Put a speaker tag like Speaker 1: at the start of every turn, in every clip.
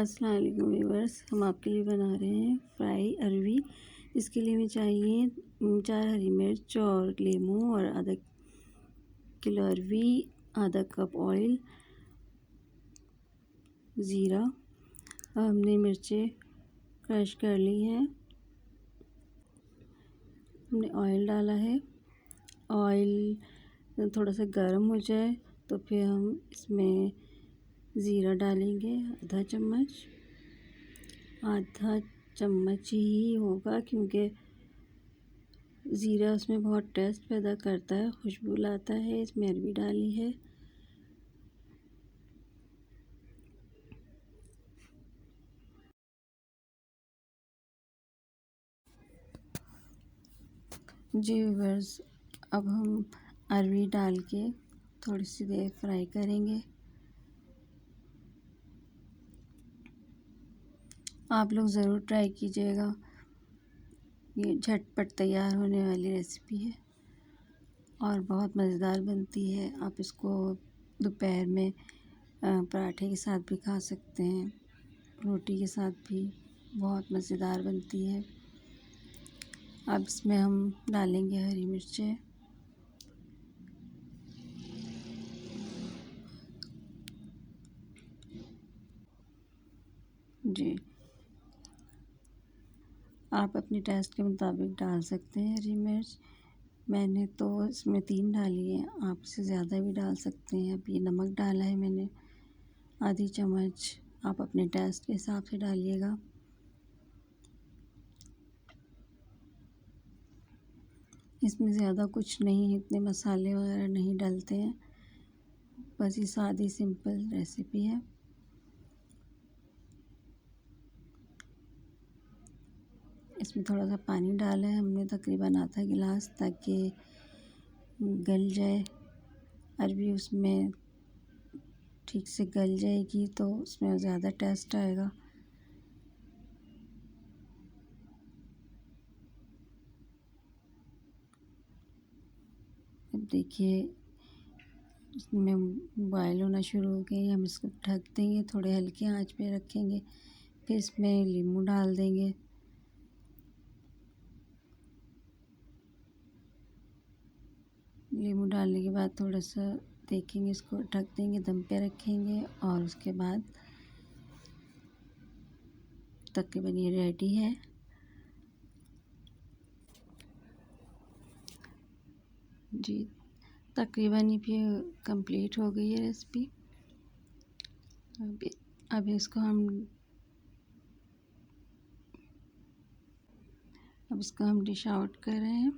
Speaker 1: अस्सलाम वालेकुम व्यूअर्स, हम आपके लिए बना रहे हैं फ्राई अरवी। इसके लिए हमें चाहिए 4 हरी मिर्च और लेमू और आधा किलो अरवी, आधा कप ऑयल, ज़ीरा। हमने मिर्चें क्रश कर ली हैं। हमने ऑयल डाला है। ऑयल थोड़ा सा गर्म हो जाए तो फिर हम इसमें ज़ीरा डालेंगे, आधा चम्मच ही होगा, क्योंकि ज़ीरा उसमें बहुत टेस्ट पैदा करता है, खुशबू लाता है। इसमें अरवी डाली है। जी व्यूअर्स, अब हम अरवी डाल के थोड़ी सी देर फ्राई करेंगे। आप लोग ज़रूर ट्राई कीजिएगा, ये झटपट तैयार होने वाली रेसिपी है और बहुत मज़ेदार बनती है। आप इसको दोपहर में पराठे के साथ भी खा सकते हैं, रोटी के साथ भी बहुत मज़ेदार बनती है। अब इसमें हम डालेंगे हरी मिर्चें, जी आप अपने टेस्ट के मुताबिक डाल सकते हैं हरी मिर्च। मैंने तो इसमें 3 डाली है, आप इससे ज़्यादा भी डाल सकते हैं। अब ये नमक डाला है मैंने आधी चम्मच, आप अपने टेस्ट के हिसाब से डालिएगा। इसमें ज़्यादा कुछ नहीं, इतने मसाले वगैरह नहीं डलते हैं, बस ये सादी सिंपल रेसिपी है। इसमें थोड़ा सा पानी डाला है हमने, तकरीबन आधा गिलास, ताकि गल जाए अरवी, उसमें ठीक से गल जाएगी तो उसमें ज़्यादा टेस्ट आएगा। अब देखिए इसमें बॉयल होना शुरू हो गई। हम इसको ढक देंगे, थोड़े हल्के आंच पे रखेंगे, फिर इसमें नींबू डाल देंगे। नींबू डालने के बाद थोड़ा सा देखेंगे, इसको ढक देंगे, दम पे रखेंगे और उसके बाद तकरीबन ये रेडी है। जी तकरीबन ये कंप्लीट हो गई है रेसिपी। अब इसको हम डिश आउट कर रहे हैं।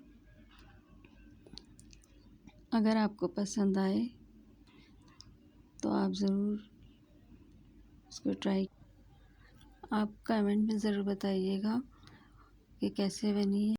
Speaker 1: अगर आपको पसंद आए तो आप ज़रूर इसको ट्राई, आप कमेंट में ज़रूर बताइएगा कि कैसे बनी है।